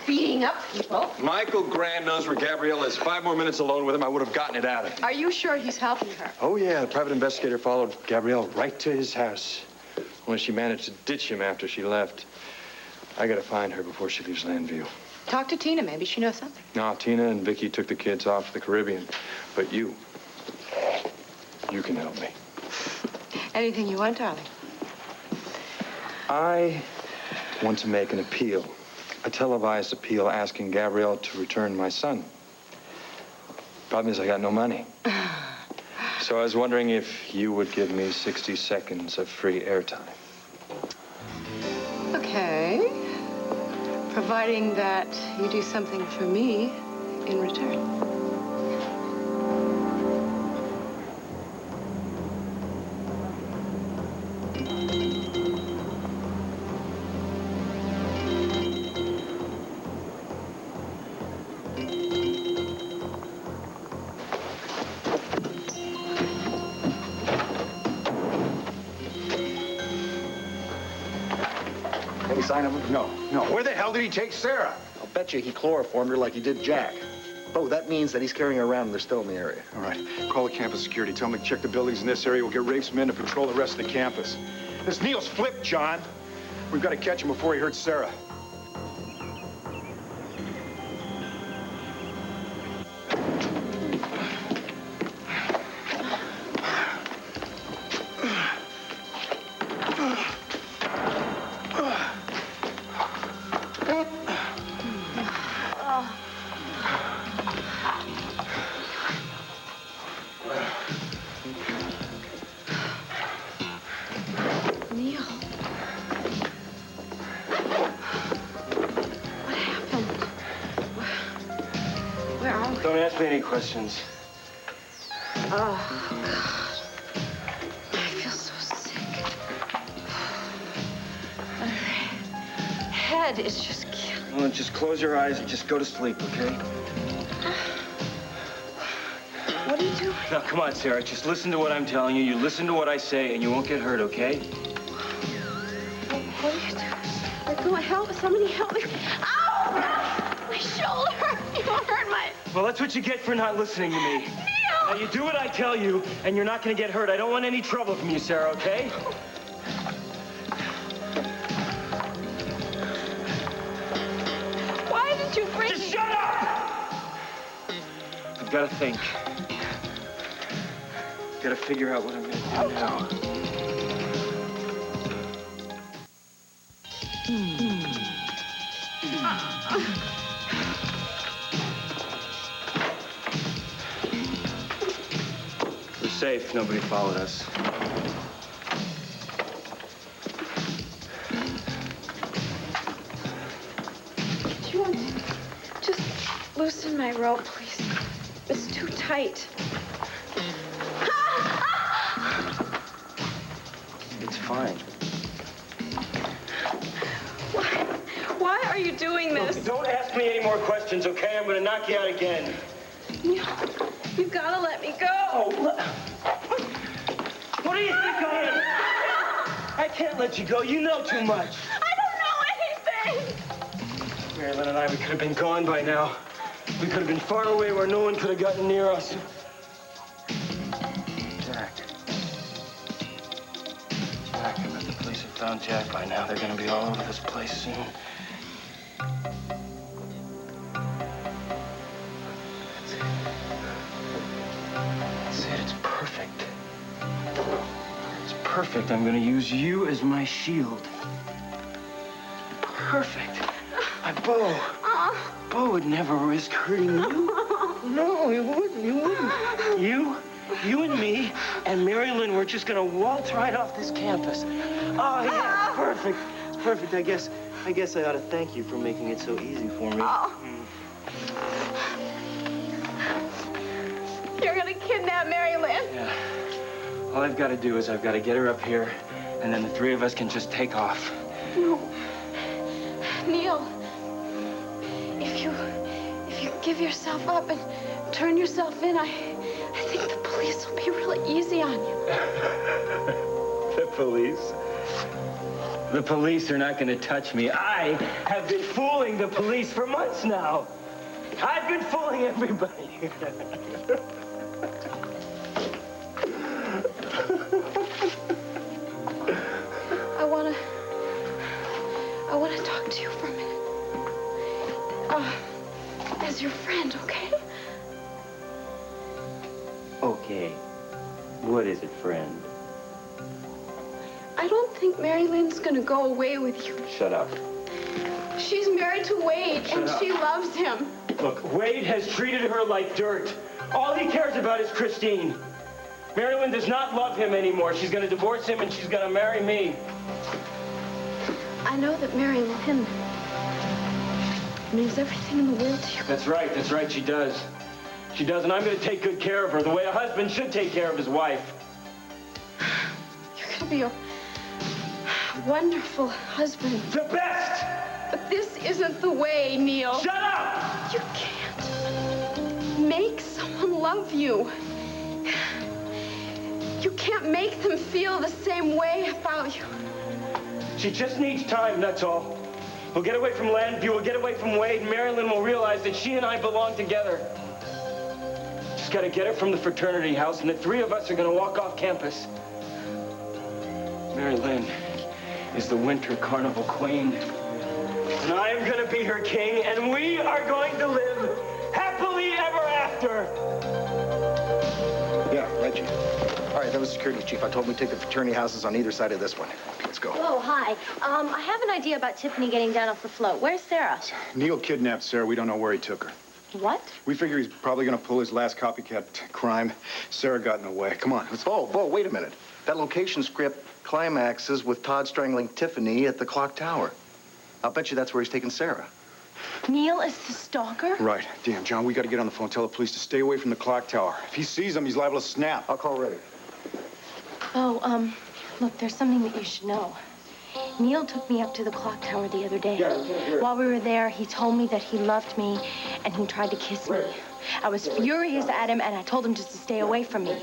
beating up people. Michael Grand knows where Gabrielle is. 5 more minutes alone with him, I would have gotten it out of him. Are you sure he's helping her? Oh, yeah. The private investigator followed Gabrielle right to his house. Only she managed to ditch him after she left. I gotta find her before she leaves Landview. Talk to Tina. Maybe she knows something. No, Tina and Viki took the kids off to the Caribbean. But you can help me. Anything you want, darling. I want to make an appeal. A televised appeal asking Gabrielle to return my son. Problem is, I got no money. So I was wondering if you would give me 60 seconds of free airtime. Okay. Providing that you do something for me in return. Any sign of him? No. Where the hell did he take Sarah? I'll bet you he chloroformed her like he did Jack. Bo, that means that he's carrying her around and they're still in the area. All right. Call the campus security. Tell them to check the buildings in this area. We'll get Rafe's men to patrol the rest of the campus. This Neil's flipped, John. We've got to catch him before he hurts Sarah. Don't ask me any questions. Oh, God. I feel so sick. My head is just killing me. Well, just close your eyes and just go to sleep, okay? What are you doing? Now, come on, Sarah. Just listen to what I'm telling you. You listen to what I say, and you won't get hurt, okay? What are you doing? Like, go help. Somebody help me. Ow! My shoulder. You hurt my... Well, that's what you get for not listening to me. Neil! Now, you do what I tell you, and you're not going to get hurt. I don't want any trouble from you, Sarah, okay? Why did you bring Just me? shut up! I've got to think. Got to figure out what I'm going to do now. We're safe. Nobody followed us. Do you want to just loosen my rope, please? It's too tight. It's fine. Why are you doing this? Look, don't ask me any more questions, okay? I'm going to knock you out again. Neil, you've got to let me go. Oh, what do you think I am? I can't let you go. You know too much. I don't know anything. Marilyn and I, we could have been gone by now. We could have been far away where no one could have gotten near us. Jack. Jack, I bet the police have found Jack by now. They're going to be all over this place soon. That's it. It's perfect. It's perfect. I'm going to use you as my shield. Perfect. My Bo. Bo would never risk hurting you. No, he wouldn't. He wouldn't. You and me and Mary Lynn, we're just going to waltz right off this campus. Oh, yeah. Perfect. Perfect. I guess I ought to thank you for making it so easy for me. You're going to kidnap Mary Lynn? Yeah. All I've got to do is I've got to get her up here, and then the three of us can just take off. No. Neil, if you give yourself up and turn yourself in, I think the police will be really easy on you. The police? The police are not going to touch me. I have been fooling the police for months now. I've been fooling everybody. I want to talk to you for a minute. As your friend, okay? Okay. What is it, friend? I don't think Mary Lynn's gonna go away with you. Shut up. She's married to Wade, and she loves him. Look, Wade has treated her like dirt. All he cares about is Christine. Mary Lynn does not love him anymore. She's gonna divorce him and she's gonna marry me. I know that Mary Lynn means everything in the world to you. That's right, she does. She does, and I'm gonna take good care of her, the way a husband should take care of his wife. You're gonna be a wonderful husband. The best! But this isn't the way, Neil. Shut up! You can't make someone love you. You can't make them feel the same way about you. She just needs time, that's all. We'll get away from Landview, we'll get away from Wade, and Mary Lynn will realize that she and I belong together. Just gotta get her from the fraternity house, and the three of us are gonna walk off campus. Mary Lynn is the winter carnival queen. And I am gonna be her king, and we are going to live happily ever after. Yeah, right, Chief. All right, that was security, Chief. I told him to take the fraternity houses on either side of this one. Let's go. Oh, hi. I have an idea about Tiffany getting down off the float. Where's Sarah? Neil kidnapped Sarah. We don't know where he took her. What? We figure he's probably going to pull his last copycat crime. Sarah got in the way. Come on, let's go. Bo, wait a minute. That location script climaxes with Todd strangling Tiffany at the clock tower. I'll bet you that's where he's taking Sarah. Neil is the stalker? Right. Damn, John, we got to get on the phone, tell the police to stay away from the clock tower. If he sees them, he's liable to snap. I'll call Rafe. Oh, look, there's something that you should know. Neil took me up to the clock tower the other day. While we were there, he told me that he loved me, and he tried to kiss me. I was furious at him, and I told him just to stay away from me.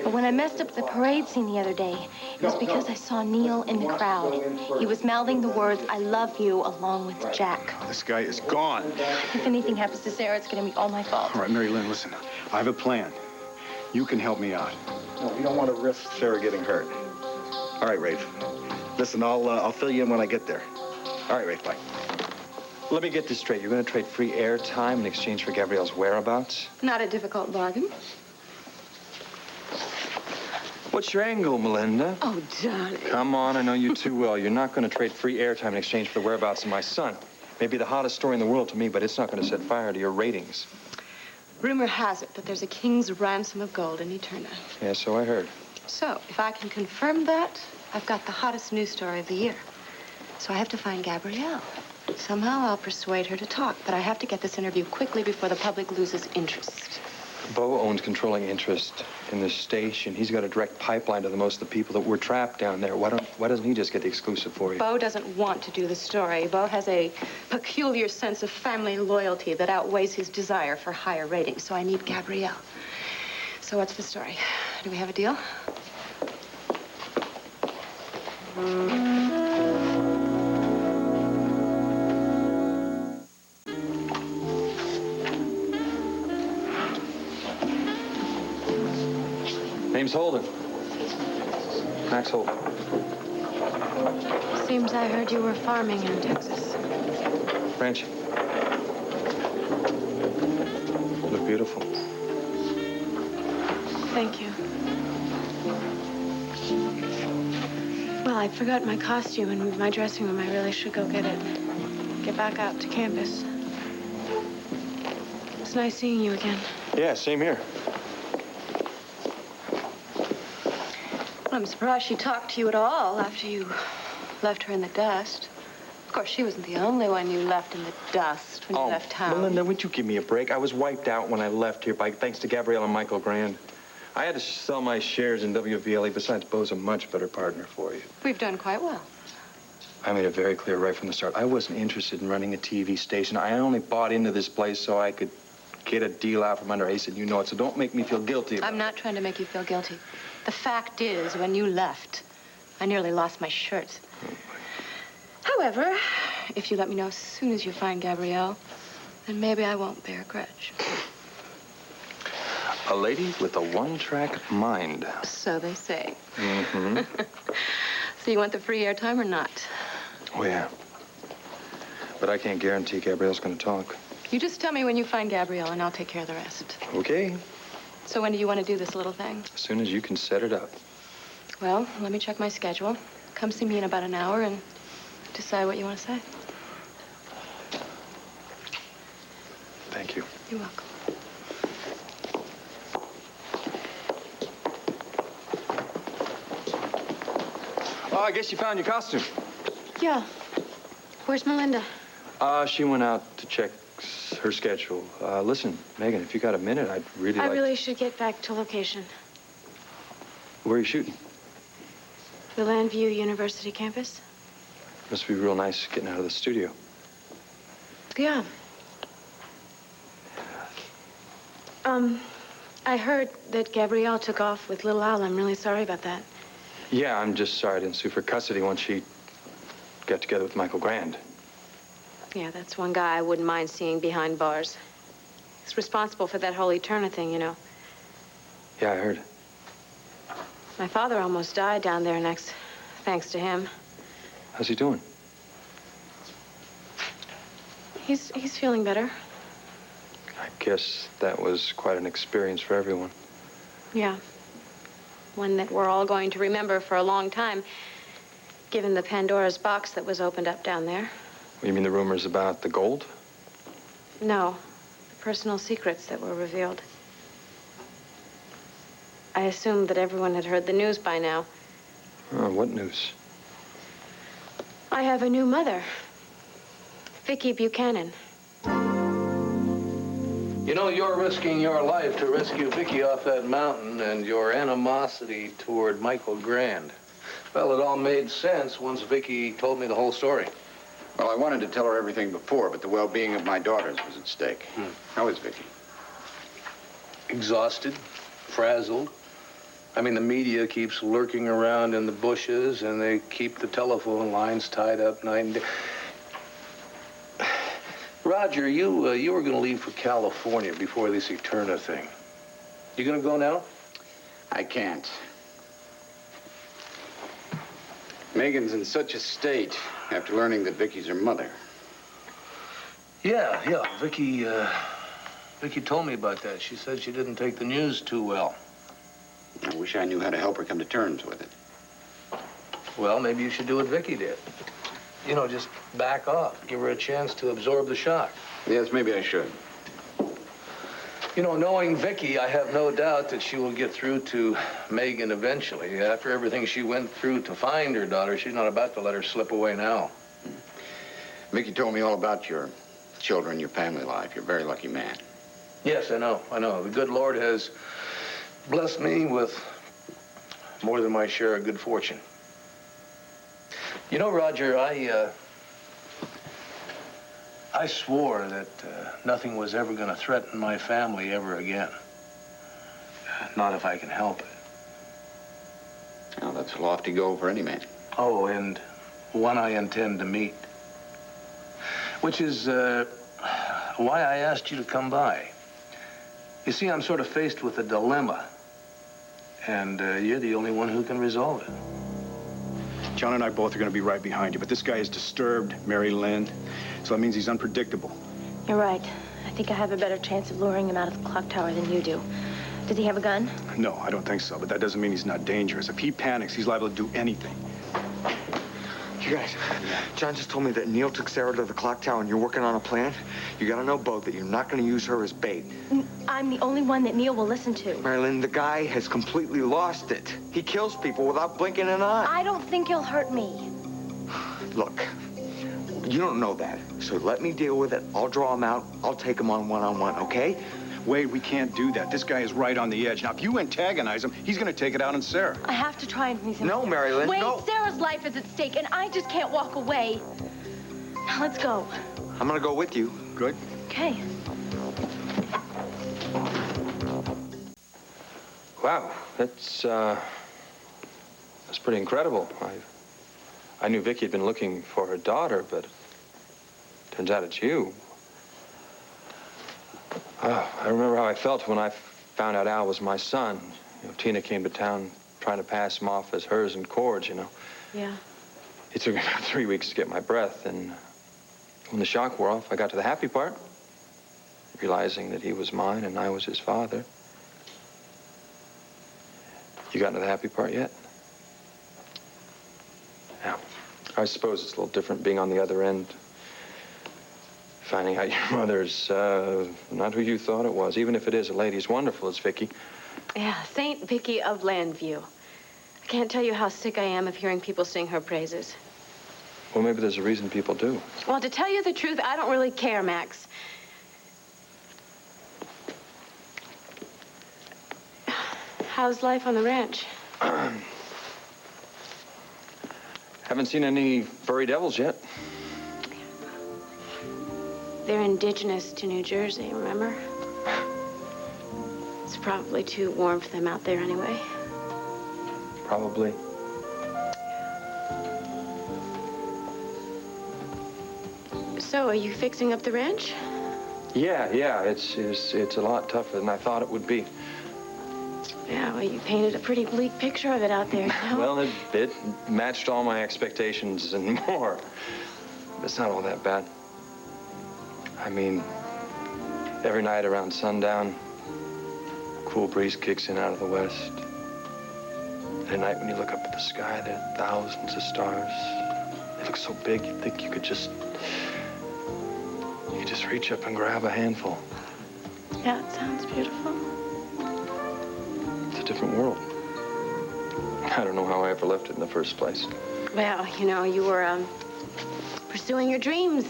But when I messed up the parade scene the other day, it was because I saw Neil in the crowd. He was mouthing the words, "I love you," along with Jack. This guy is gone. If anything happens to Sarah, it's going to be all my fault. All right, Mary Lynn, listen. I have a plan. You can help me out. No, we don't want to risk Sarah getting hurt. All right, Rafe. Listen, I'll fill you in when I get there. All right, Rafe, bye. Let me get this straight. You're going to trade free air time in exchange for Gabrielle's whereabouts? Not a difficult bargain. What's your angle, Melinda? Oh, darling. Come on, I know you too well. You're not going to trade free airtime in exchange for the whereabouts of my son. Maybe the hottest story in the world to me, but it's not going to set fire to your ratings. Rumor has it that there's a king's ransom of gold in Eterna. Yeah, so I heard. So, if I can confirm that, I've got the hottest news story of the year. So I have to find Gabrielle. Somehow I'll persuade her to talk, but I have to get this interview quickly before the public loses interest. Bo owns controlling interest in this station. He's got a direct pipeline to the most of the people that were trapped down there. Why doesn't he just get the exclusive for you? Bo doesn't want to do the story. Bo has a peculiar sense of family loyalty that outweighs his desire for higher ratings, so I need Gabrielle. So what's the story? Do we have a deal? Name's Holden. Max Holden. Seems I heard you were farming in Texas. Ranching. You look beautiful. Thank you. Well, I forgot my costume and moved my dressing room. I really should go get it. Get back out to campus. It's nice seeing you again. Yeah, same here. I'm surprised she talked to you at all after you left her in the dust. Of course, she wasn't the only one you left in the dust when you left town. Melinda, would you give me a break? I was wiped out when I left here thanks to Gabrielle and Michael Grand. I had to sell my shares in WVLE. Besides, Bo's a much better partner for you. We've done quite well. I made it very clear right from the start. I wasn't interested in running a TV station. I only bought into this place so I could get a deal out from under Ace, and you know it, so don't make me feel guilty about it. I'm not trying to make you feel guilty. The fact is, when you left, I nearly lost my shirt. However, if you let me know as soon as you find Gabrielle, then maybe I won't bear a grudge. A lady with a one-track mind. So they say. Mm-hmm. So you want the free airtime or not? Oh, yeah. But I can't guarantee Gabrielle's going to talk. You just tell me when you find Gabrielle, and I'll take care of the rest. Okay. So when do you want to do this little thing? As soon as you can set it up. Well, let me check my schedule. Come see me in about an hour and decide what you want to say. Thank you. You're welcome. Oh, I guess you found your costume. Yeah. Where's Melinda? She went out to check her schedule. Listen, Megan, if you got a minute, I'd really like... I really should get back to location. Where are you shooting? The Landview University campus? Must be real nice getting out of the studio. Yeah. I heard that Gabrielle took off with Little Al. I'm really sorry about that. Yeah, I'm just sorry I didn't sue for custody once she got together with Michael Grand. Yeah, that's one guy I wouldn't mind seeing behind bars. He's responsible for that whole Eterna thing, you know. Yeah, I heard. My father almost died down there next, thanks to him. How's he doing? He's feeling better. I guess that was quite an experience for everyone. Yeah. One that we're all going to remember for a long time, given the Pandora's box that was opened up down there. You mean the rumors about the gold? No, the personal secrets that were revealed. I assumed that everyone had heard the news by now. Oh, what news? I have a new mother, Viki Buchanan. You know, you're risking your life to rescue Viki off that mountain, and your animosity toward Michael Grand. Well, it all made sense once Viki told me the whole story. Well, I wanted to tell her everything before, but the well-being of my daughters was at stake. How is Viki? Exhausted, frazzled. I mean, the media keeps lurking around in the bushes, and they keep the telephone lines tied up night and day. Roger, you were going to leave for California before this Eterna thing. You going to go now? I can't. Megan's in such a state after learning that Vicky's her mother. Yeah. Viki told me about that. She said she didn't take the news too well. I wish I knew how to help her come to terms with it. Well, maybe you should do what Viki did. You know, just back off. Give her a chance to absorb the shock. Yes, maybe I should. You know, knowing Viki, I have no doubt that she will get through to Megan eventually. After everything she went through to find her daughter, she's not about to let her slip away now. Vicky told me all about your children, your family life. You're a very lucky man. Yes, I know. The good Lord has blessed me with more than my share of good fortune. You know, Roger, I swore that nothing was ever going to threaten my family ever again. Not if I can help it. Well, that's a lofty goal for any man. Oh, and one I intend to meet. Which is why I asked you to come by. You see, I'm sort of faced with a dilemma. And you're the only one who can resolve it. John and I both are going to be right behind you, but this guy is disturbed, Mary Lynn, so that means he's unpredictable. You're right. I think I have a better chance of luring him out of the clock tower than you do. Does he have a gun? No, I don't think so, but that doesn't mean he's not dangerous. If he panics, he's liable to do anything. You guys, John just told me that Neil took Sarah to the clock tower and you're working on a plan. You gotta know, Bo, that you're not gonna use her as bait. I'm the only one that Neil will listen to. Marilyn, the guy has completely lost it. He kills people without blinking an eye. I don't think he'll hurt me. Look, you don't know that, so let me deal with it. I'll draw him out. I'll take him on one-on-one, okay? Wade, we can't do that. This guy is right on the edge. Now, if you antagonize him, he's going to take it out on Sarah. I have to try and please him. No, Marilyn, Wait, no. Sarah's life is at stake, and I just can't walk away. Now, let's go. I'm gonna go with you. Good. Okay. Wow, that's pretty incredible. I knew Viki had been looking for her daughter, but turns out it's you. I remember how I felt when I found out Al was my son. You know, Tina came to town trying to pass him off as hers in cords, you know. Yeah. It took me about 3 weeks to get my breath, and when the shock wore off, I got to the happy part, realizing that he was mine and I was his father. You gotten to the happy part yet? Yeah. I suppose it's a little different being on the other end, finding out your mother's not who you thought it was, even if it is a lady as wonderful as Viki. Yeah, Saint Viki of Landview. I can't tell you how sick I am of hearing people sing her praises. Well, maybe there's a reason people do. Well, to tell you the truth, I don't really care, Max. How's life on the ranch? Haven't seen any furry devils yet. They're indigenous to New Jersey, remember? It's probably too warm for them out there anyway. Probably. So, are you fixing up the ranch? Yeah. It's a lot tougher than I thought it would be. Yeah, well, you painted a pretty bleak picture of it out there, you know? Well, it matched all my expectations and more. But it's not all that bad. I mean, every night around sundown, a cool breeze kicks in out of the west. And at night when you look up at the sky, there are thousands of stars. They look so big, you'd think you could just reach up and grab a handful. Yeah, it sounds beautiful. It's a different world. I don't know how I ever left it in the first place. Well, you know, you were, pursuing your dreams.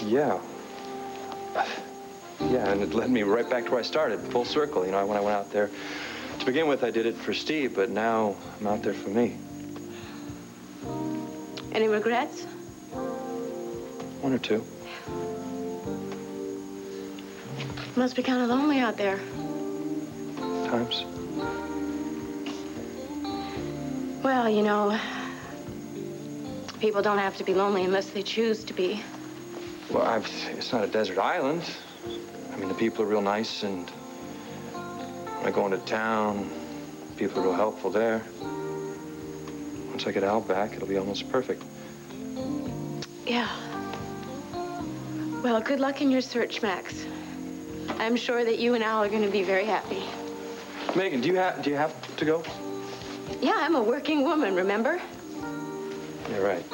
Yeah. Yeah, and it led me right back to where I started, full circle. You know, when I went out there, to begin with, I did it for Steve, but now I'm out there for me. Any regrets? One or two. Must be kind of lonely out there. Times. Well, you know, people don't have to be lonely unless they choose to be. Well, it's not a desert island. I mean, the people are real nice, and when I go into town, people are real helpful there. Once I get Al back, it'll be almost perfect. Yeah. Well, good luck in your search, Max. I'm sure that you and Al are going to be very happy. Megan, do you have to go? Yeah, I'm a working woman, remember? You're right.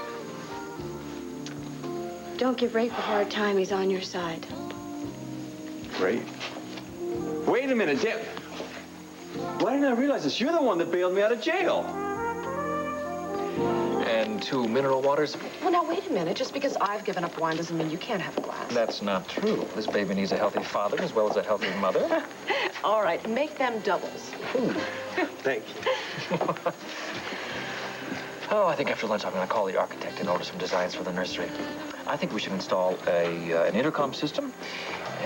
Don't give Rafe a hard time. He's on your side. Rafe? Wait a minute, Dip. Why didn't I realize this? You're the one that bailed me out of jail. And 2 mineral waters? Well, now, wait a minute. Just because I've given up wine doesn't mean you can't have a glass. That's not true. This baby needs a healthy father as well as a healthy mother. All right, make them doubles. Thank you. Oh, I think after lunch I'm going to call the architect and order some designs for the nursery. I think we should install an intercom system.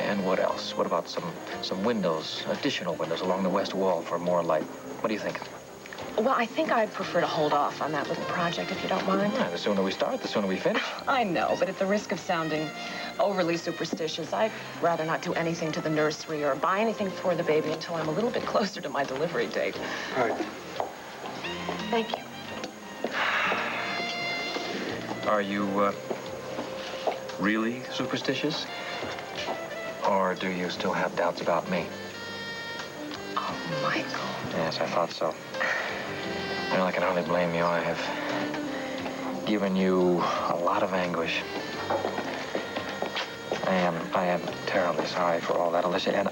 And what else? What about some windows, additional windows along the west wall for more light? What do you think? Well, I think I'd prefer to hold off on that little project, if you don't mind. Yeah, the sooner we start, the sooner we finish. I know, but at the risk of sounding overly superstitious, I'd rather not do anything to the nursery or buy anything for the baby until I'm a little bit closer to my delivery date. All right. Thank you. Are you really superstitious? Or do you still have doubts about me? Oh, Michael. Yes, I thought so. Well, I can hardly blame you. I have given you a lot of anguish. I am terribly sorry for all that, Alicia, and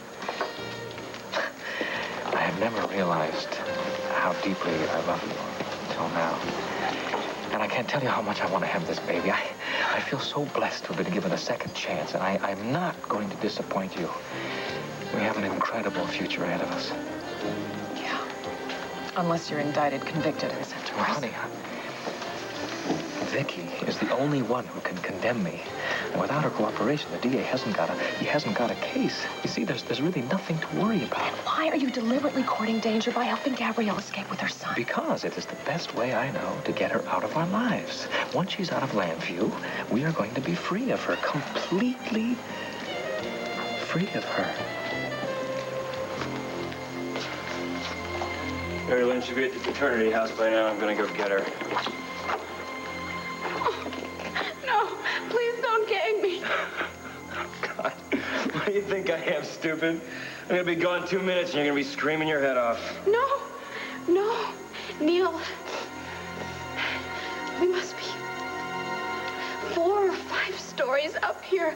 I have never realized how deeply I love you until now. And I can't tell you how much I want to have this baby. I feel so blessed to have been given a second chance, and I'm not going to disappoint you. We have an incredible future ahead of us. Unless you're indicted, convicted, and sent to Well, prison. honey, Viki is the only one who can condemn me. And without her cooperation, the DA hasn't got a case. You see, there's really nothing to worry about. Why are you deliberately courting danger by helping Gabrielle escape with her son? Because it is the best way I know to get her out of our lives. Once she's out of Landview, we are going to be free of her, completely free of her. Mary Lynn should be at the fraternity house by now. I'm gonna go get her. No, please don't gag me. God, what do you think I am, stupid? I'm gonna be gone 2 minutes and you're gonna be screaming your head off. No, Neil. We must be 4 or 5 stories up here.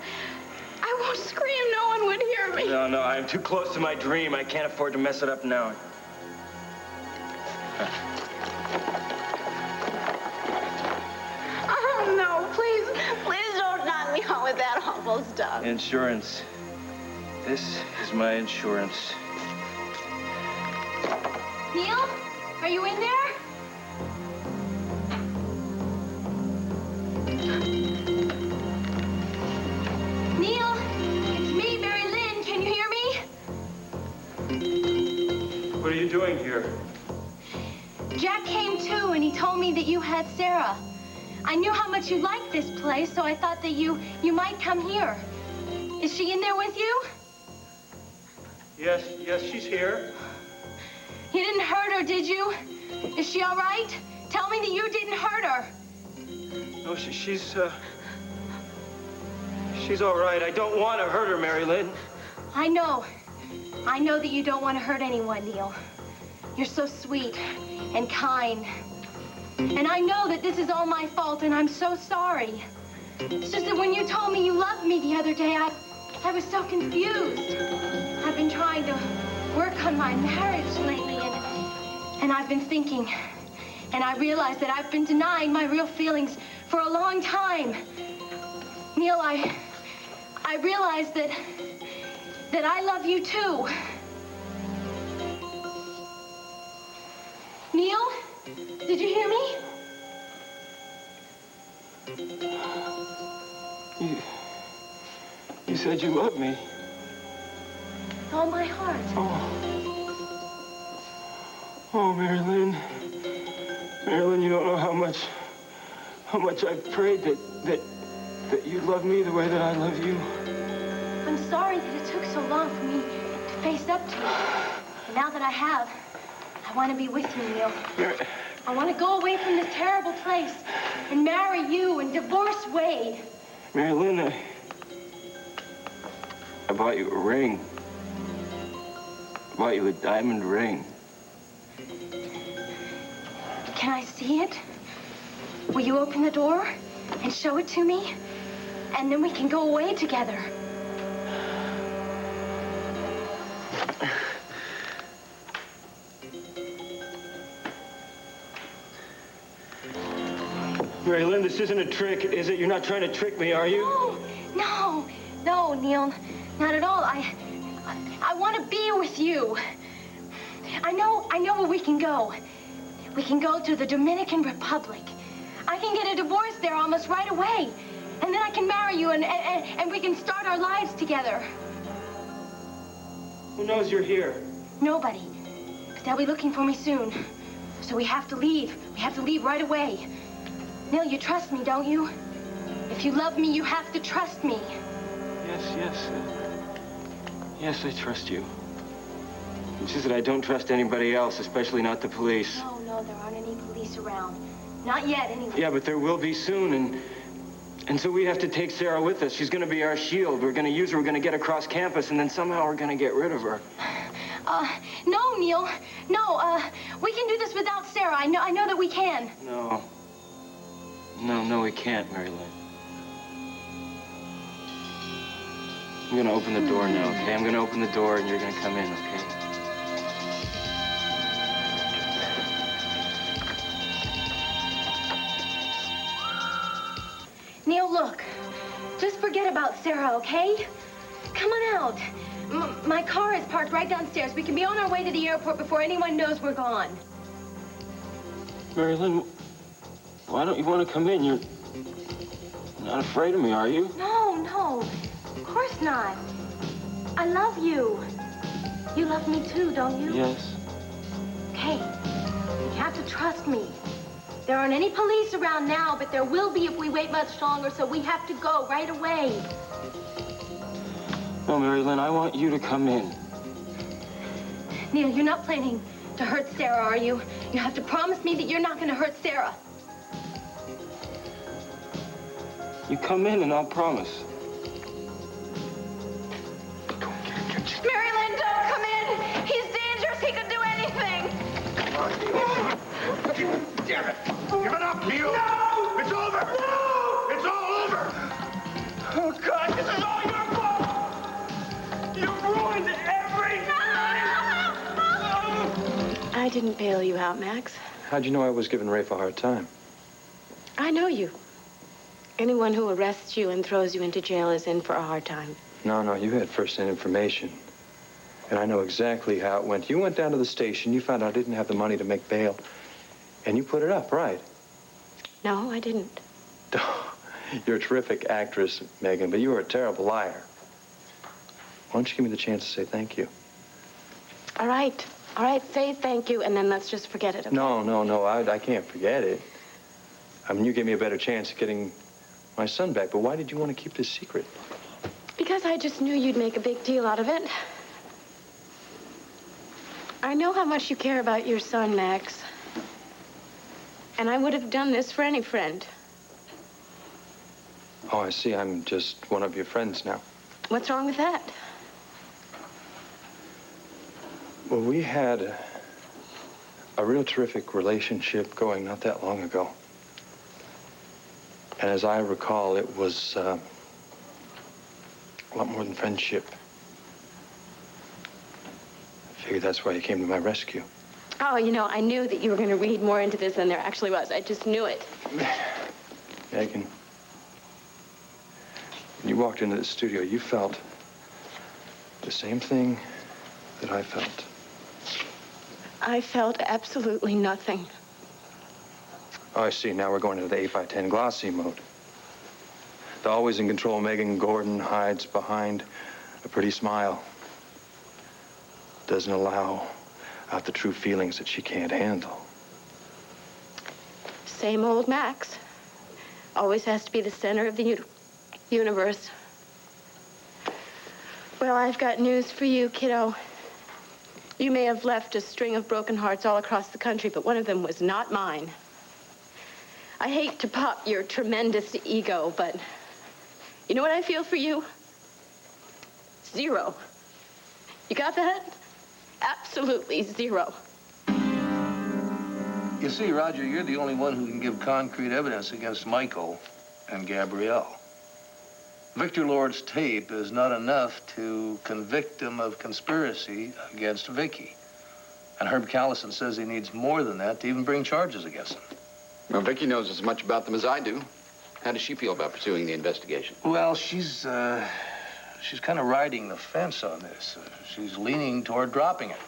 I won't scream. No one would hear me. No, I'm too close to my dream. I can't afford to mess it up now. Oh, no, please don't knock me out with that awful stuff. Insurance. This is my insurance. Neil, are you in there? Neil, it's me, Mary Lynn. Can you hear me? What are you doing here? Jack came too, and he told me that you had Sarah. I knew how much you liked this place, so I thought that you might come here. Is she in there with you? Yes, she's here. You didn't hurt her, did you? Is she all right? Tell me that you didn't hurt her. No, she's all right. I don't want to hurt her, Mary Lynn. I know that you don't want to hurt anyone, Neil. You're so sweet and kind. And I know that this is all my fault, and I'm so sorry. It's just that when you told me you loved me the other day, I was so confused. I've been trying to work on my marriage lately, and I've been thinking, and I realized that I've been denying my real feelings for a long time. Neil, I realized that I love you too. Neil, did you hear me? You said you loved me. All my heart. Oh, Mary Lynn. Mary Lynn, you don't know how much I've prayed that you love me the way that I love you. I'm sorry that it took so long for me to face up to you. And now that I have, I want to be with you, Neil. I want to go away from this terrible place and marry you and divorce Wade. Mary Lynn, I bought you a ring. I bought you a diamond ring. Can I see it? Will you open the door and show it to me? And then we can go away together. Mary Lynn, this isn't a trick, is it? You're not trying to trick me, are you? No, Neil, not at all. I want to be with you. I know where we can go. We can go to the Dominican Republic. I can get a divorce there almost right away. And then I can marry you and we can start our lives together. Who knows you're here? Nobody. But they'll be looking for me soon. So we have to leave. We have to leave right away. Neil, you trust me, don't you? If you love me, you have to trust me. Yes, I trust you. It's just that I don't trust anybody else, especially not the police. No, there aren't any police around. Not yet, anyway. Yeah, but there will be soon, and so we have to take Sarah with us. She's gonna be our shield. We're gonna use her, we're gonna get across campus, and then somehow we're gonna get rid of her. No, Neil. No, we can do this without Sarah. I know that we can. No, we can't, Mary Lynn. I'm gonna open the door now, okay? I'm gonna open the door and you're gonna come in, okay? Neil, look. Just forget about Sarah, okay? Come on out. My car is parked right downstairs. We can be on our way to the airport before anyone knows we're gone. Mary Lynn, Why don't you want to come in? You're not afraid of me, are you? No, no. Of course not. I love you. You love me too, don't you? Yes. Okay. You have to trust me. There aren't any police around now, but there will be if we wait much longer, so we have to go right away. No, Mary Lynn, I want you to come in. Neil, you're not planning to hurt Sarah, are you? You have to promise me that you're not going to hurt Sarah. You come in and I'll promise. Mary Lynn, don't come in! He's dangerous. He could do anything. Damn it! Give it up, Neil! No! It's over! No! It's all over! Oh, God, this is all your fault! You ruined everything! I didn't bail you out, Max. How'd you know I was giving Rafe a hard time? I know you. Anyone who arrests you and throws you into jail is in for a hard time. No, you had first-hand information. And I know exactly how it went. You went down to the station, you found out I didn't have the money to make bail, and you put it up, right? No, I didn't. You're a terrific actress, Megan, but you were a terrible liar. Why don't you give me the chance to say thank you? All right, say thank you, and then let's just forget it, okay? No, I can't forget it. I mean, you gave me a better chance of getting my son back, but why did you want to keep this secret? Because I just knew you'd make a big deal out of it. I know how much you care about your son, Max. And I would have done this for any friend. Oh, I see. I'm just one of your friends now. What's wrong with that? Well, we had a real terrific relationship going not that long ago. And as I recall, it was a lot more than friendship. I figured that's why you came to my rescue. Oh, you know, I knew that you were going to read more into this than there actually was. I just knew it. Megan, when you walked into the studio, you felt the same thing that I felt. I felt absolutely nothing. Oh, I see. Now we're going into the 8x10 glossy mode. The always in control Megan Gordon hides behind a pretty smile. Doesn't allow out the true feelings that she can't handle. Same old Max. Always has to be the center of the universe. Well, I've got news for you, kiddo. You may have left a string of broken hearts all across the country, but one of them was not mine. I hate to pop your tremendous ego, but you know what I feel for you? 0. You got that? Absolutely 0. You see, Roger, you're the only one who can give concrete evidence against Michael and Gabrielle. Victor Lord's tape is not enough to convict him of conspiracy against Viki. And Herb Callison says he needs more than that to even bring charges against him. Well, Viki knows as much about them as I do. How does she feel about pursuing the investigation? Well, she's kind of riding the fence on this. She's leaning toward dropping it.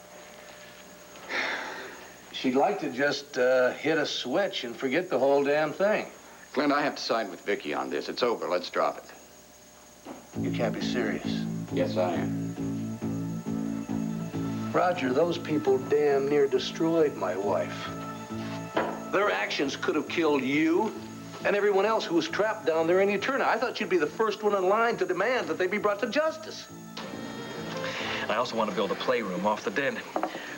She'd like to just hit a switch and forget the whole damn thing. Clint, I have to side with Viki on this. It's over. Let's drop it. You can't be serious. Yes, I am. Roger, those people damn near destroyed my wife. Their actions could have killed you and everyone else who was trapped down there in Eterna. I thought you'd be the first one in line to demand that they be brought to justice. I also want to build a playroom off the den.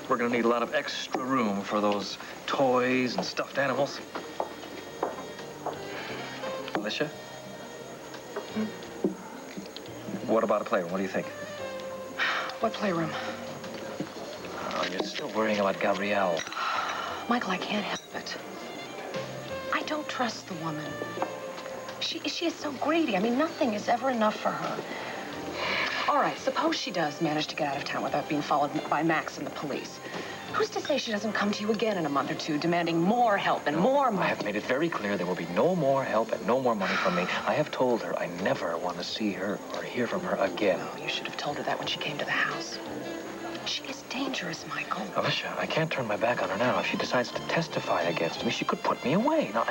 We're going to need a lot of extra room for those toys and stuffed animals. Alicia? What about a playroom? What do you think? What playroom? Oh, you're still worrying about Gabrielle. Michael, I can't help it. I don't trust the woman. She is so greedy. I mean, nothing is ever enough for her. All right, suppose she does manage to get out of town without being followed by Max and the police. Who's to say she doesn't come to you again in a month or two, demanding more help and more money? I have made it very clear there will be no more help and no more money from me. I have told her I never want to see her or hear from her again. Oh, you should have told her that when she came to the house. She is dangerous, Michael. Alicia, I can't turn my back on her now. If she decides to testify against me, she could put me away. Now,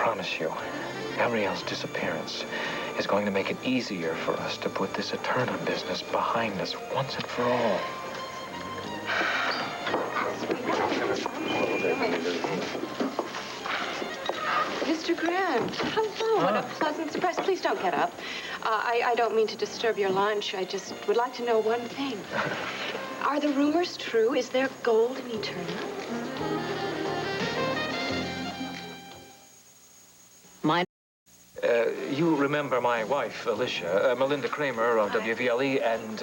promise you, Gabrielle's disappearance is going to make it easier for us to put this Eterna business behind us once and for all. Mr. Grant, hello. What a pleasant surprise. Please don't get up. I don't mean to disturb your lunch. I just would like to know one thing. Are the rumors true? Is there gold in Eterna? Mine. You remember my wife, Alicia, Melinda Kramer of WVLE, and...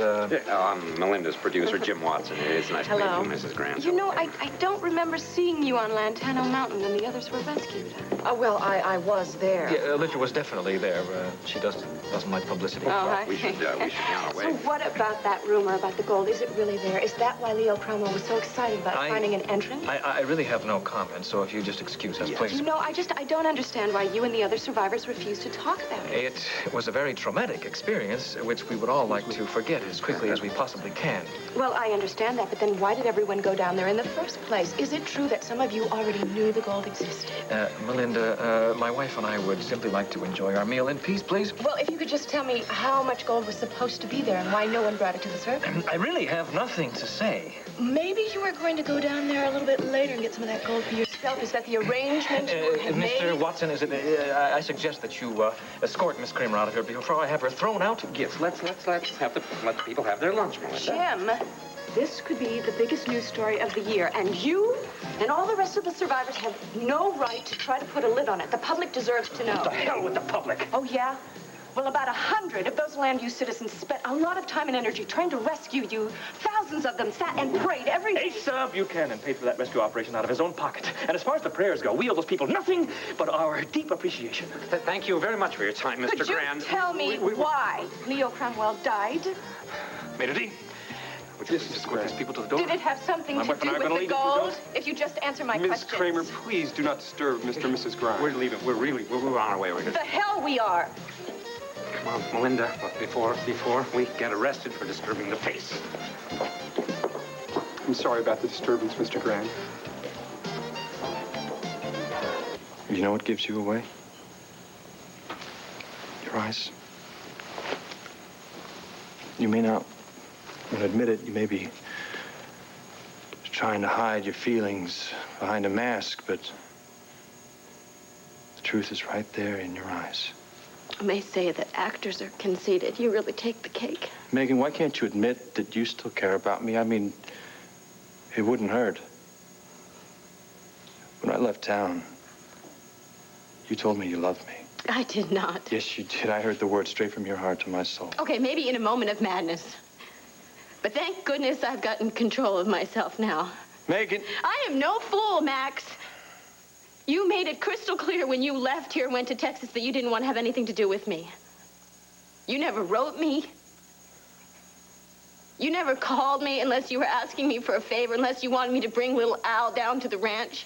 I'm Melinda's producer, Jim Watson. It's nice to meet you, Mrs. Grant. You know, I don't remember seeing you on Lantano Mountain, and the others were rescued. Well, I was there. Yeah, Alicia was definitely there. She doesn't like publicity. We should be on our way. So what about that rumor about the gold? Is it really there? Is that why Leo Cromwell was so excited about finding an entrance? I really have no comment, so if you just excuse us, please. No, I don't understand why you and the other survivors refused to talk about it. It was a very traumatic experience, which we would all like to forget as quickly as we possibly can. Well, I understand that, but then why did everyone go down there in the first place? Is it true that some of you already knew the gold existed? Melinda, my wife and I would simply like to enjoy our meal in peace, please. Well, if you could just tell me how much gold was supposed to be there and why no one brought it to the surface. I really have nothing to say. Maybe you were going to go down there a little bit later and get some of that gold for yourself. Is that the arrangement you had made? Mr. Watson, I suggest that you escort Miss Kramer out of here before I have her thrown out. Yes, let's let the people have their lunch, Melinda. Jim, this could be the biggest news story of the year, and you and all the rest of the survivors have no right to try to put a lid on it. The public deserves to know. What the hell with the public? Oh, yeah? Well, about 100 of those land use citizens spent a lot of time and energy trying to rescue you. Thousands of them sat and prayed every day. Asa Buchanan paid for that rescue operation out of his own pocket. And as far as the prayers go, we owe those people nothing but our deep appreciation. Thank you very much for your time, Mr. Grant. Could you tell me why Leo Cromwell died? Melody, would you just escort these people to the door? Did it have something to do with the gold? If you just answer my question. Miss Kramer, please do not disturb Mr. and Mrs. Grant. We're leaving. We're on our way. The hell we are. Come on, Melinda, before we get arrested for disturbing the peace. I'm sorry about the disturbance, Mr. Grant. You know what gives you away? Your eyes. You may not want to admit it. You may be trying to hide your feelings behind a mask, but the truth is right there in your eyes. I may say that actors are conceited. You really take the cake. Megan, why can't you admit that you still care about me? I mean, it wouldn't hurt. When I left town, you told me you loved me. I did not. Yes, you did. I heard the words straight from your heart to my soul. Okay, maybe in a moment of madness. But thank goodness I've gotten control of myself now. Megan! I am no fool, Max. You made it crystal clear when you left here and went to Texas that you didn't want to have anything to do with me. You never wrote me. You never called me unless you were asking me for a favor, unless you wanted me to bring little Al down to the ranch.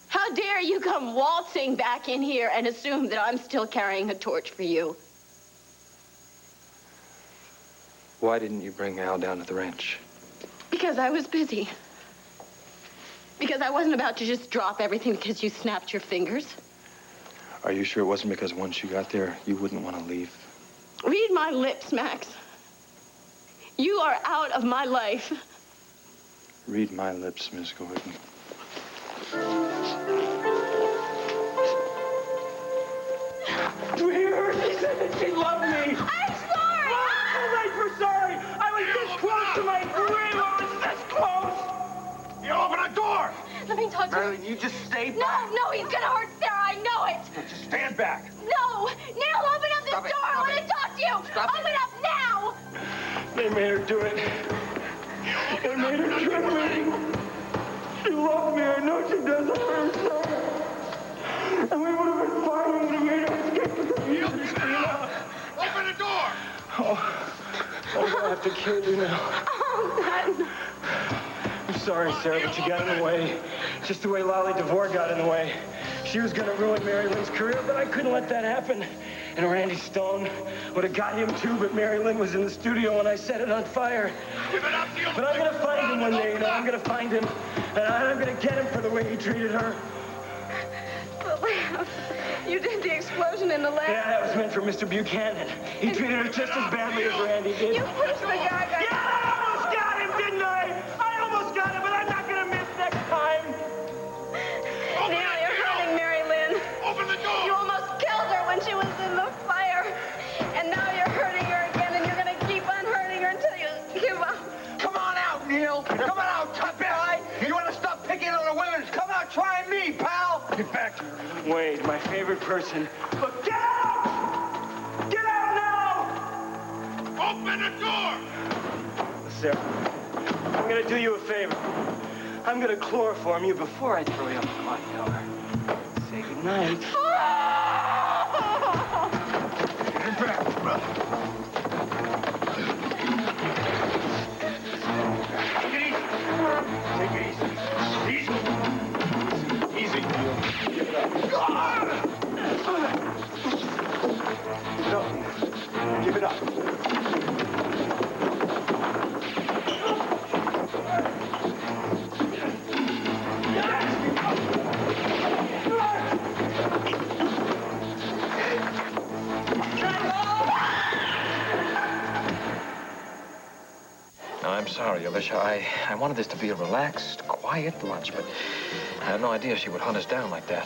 How dare you come waltzing back in here and assume that I'm still carrying a torch for you? Why didn't you bring Al down to the ranch? Because I was busy. Because I wasn't about to just drop everything because you snapped your fingers. Are you sure it wasn't because once you got there, you wouldn't want to leave? Read my lips, Max. You are out of my life. Read my lips, Miss Gordon. We heard she said that she loved me. I'm sorry. I'm right for sorry. I was this close to my dream. I was this close. You open a door! Let me talk to him. Marilyn, you just stay No, back. no, he's gonna hurt Sarah. I know it. Just stand back. No, Neil, open up this door. I want to talk to you. Open up now. They made her do it. They made her trick me. She loved me. I know she does. I heard her say it. And we would have been fine. We would have made her escape with the music. Open the door! I'm gonna have to kill you now. Oh, God. I'm sorry, Sarah, but you got in the way. Just the way Lolly DeVore got in the way. She was gonna ruin Mary Lynn's career, but I couldn't let that happen. And Randy Stone would have got him too, but Mary Lynn was in the studio when I set it on fire. Give it up, you. But I'm gonna find him one day, you know. I'm gonna find him, and I'm gonna get him for the way he treated her. the lab. You did the explosion in the lab. Yeah, that was meant for Mr. Buchanan. He treated her just as badly as Randy did. You pushed the guy. Yeah, I almost got him, didn't I? I almost got him, but I'm not gonna miss next time. Now you're hurting Mary Lynn. Open the door! You almost killed her when she was in the fire. And now you're hurting her again, and you're gonna keep on hurting her until you give up. Come on out, Neil. Come on out, tough guy. You want to stop picking on the women? Come out, try me, pal. Get back. Wade, my favorite person. Look, get out! Get out now! Open the door! Sarah, I'm gonna do you a favor. I'm gonna chloroform you before I throw you up the clock tower. Say goodnight. Get back, brother. Take it easy. Take it easy. Easy. Easy. Give it up. No. Give it up. No, I'm sorry, Alicia. I wanted this to be a relaxed, quiet lunch, but I had no idea she would hunt us down like that.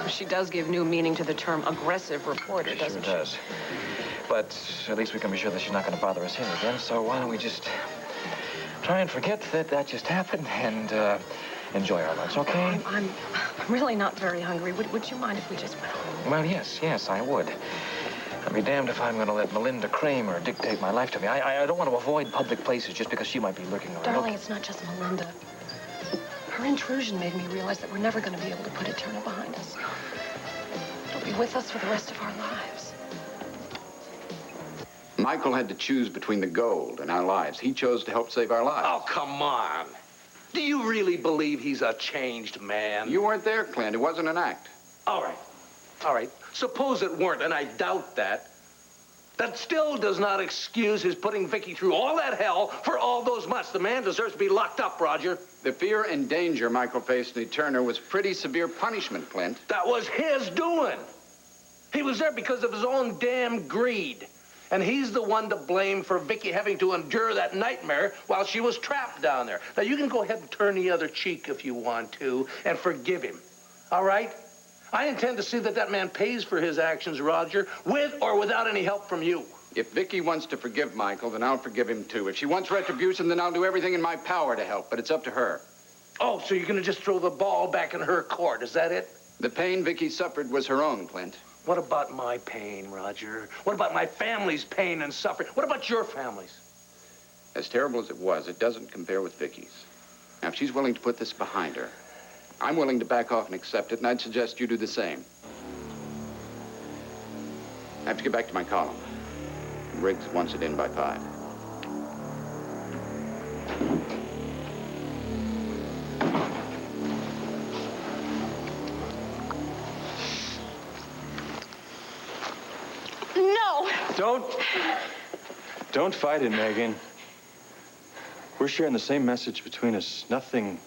She does give new meaning to the term aggressive reporter, She doesn't sure does. But at least we can be sure that she's not going to bother us here again, so why don't we just try and forget that that just happened and enjoy our lunch, okay? I'm really not very hungry. Would you mind if we just went home? Well, yes, I would. I'd be damned if I'm going to let Melinda Kramer dictate my life to me. I don't want to avoid public places just because she might be lurking around. Darling, it's not just Melinda. Her intrusion made me realize that we're never going to be able to put Eterna behind us. It'll be with us for the rest of our lives. Michael had to choose between the gold and our lives. He chose to help save our lives. Oh, come on. Do you really believe he's a changed man? You weren't there, Clint. It wasn't an act. All right. All right. Suppose it weren't, and I doubt that. That still does not excuse his putting Viki through all that hell for all those months. The man deserves to be locked up, Roger. The fear and danger Michael faced in Eterna was pretty severe punishment, Clint. That was his doing. He was there because of his own damn greed. And he's the one to blame for Viki having to endure that nightmare while she was trapped down there. Now, you can go ahead and turn the other cheek if you want to and forgive him. All right? I intend to see that that man pays for his actions, Roger, with or without any help from you. If Viki wants to forgive Michael, then I'll forgive him too. If she wants retribution, then I'll do everything in my power to help, but it's up to her. Oh, so you're going to just throw the ball back in her court, is that it? The pain Viki suffered was her own, Clint. What about my pain, Roger? What about my family's pain and suffering? What about your family's? As terrible as it was, it doesn't compare with Viki's. Now, if she's willing to put this behind her, I'm willing to back off and accept it, and I'd suggest you do the same. I have to get back to my column. Riggs wants it in by 5. No! Don't fight it, Megan. We're sharing the same message between us. Nothing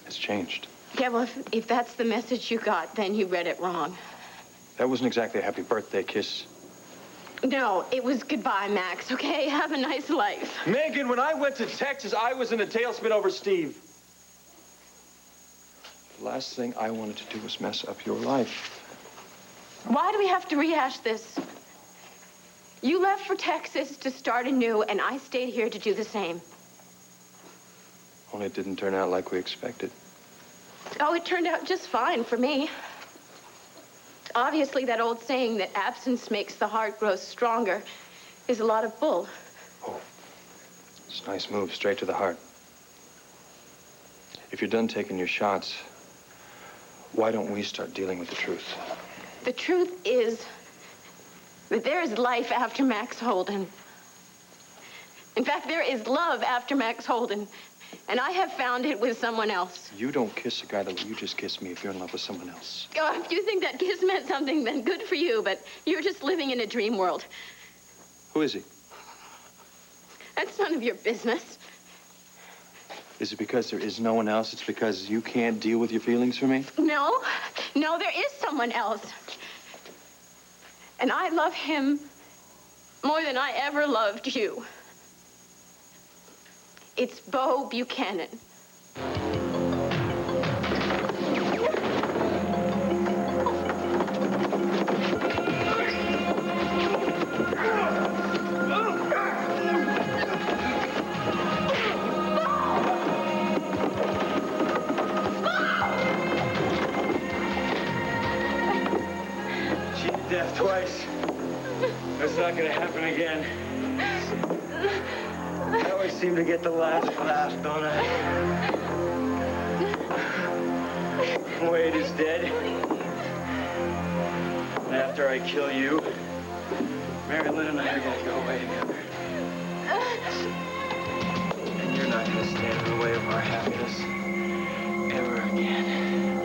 has changed. Yeah, well, if that's the message you got, then you read it wrong. That wasn't exactly a happy birthday kiss. No, it was goodbye, Max, okay? Have a nice life. Megan, when I went to Texas, I was in a tailspin over Steve. The last thing I wanted to do was mess up your life. Why do we have to rehash this? You left for Texas to start anew, and I stayed here to do the same. Only it didn't turn out like we expected. Oh, it turned out just fine for me. Obviously, that old saying that absence makes the heart grow stronger is a lot of bull. Oh, it's a nice move, straight to the heart. If you're done taking your shots, why don't we start dealing with the truth? The truth is that there is life after Max Holden. In fact, there is love after Max Holden. And I have found it with someone else. You don't kiss a guy the way you just kissed me if you're in love with someone else. Oh, if you think that kiss meant something, then good for you, but you're just living in a dream world. Who is he? That's none of your business. Is it because there is no one else? It's because you can't deal with your feelings for me? No, there is someone else. And I love him more than I ever loved you. It's Bo Buchanan. Cheated death twice. That's not gonna happen again. I always seem to get the last laugh, don't I? Wade is dead. And after I kill you, Marilyn and I are gonna go away together. And you're not gonna stand in the way of our happiness ever again.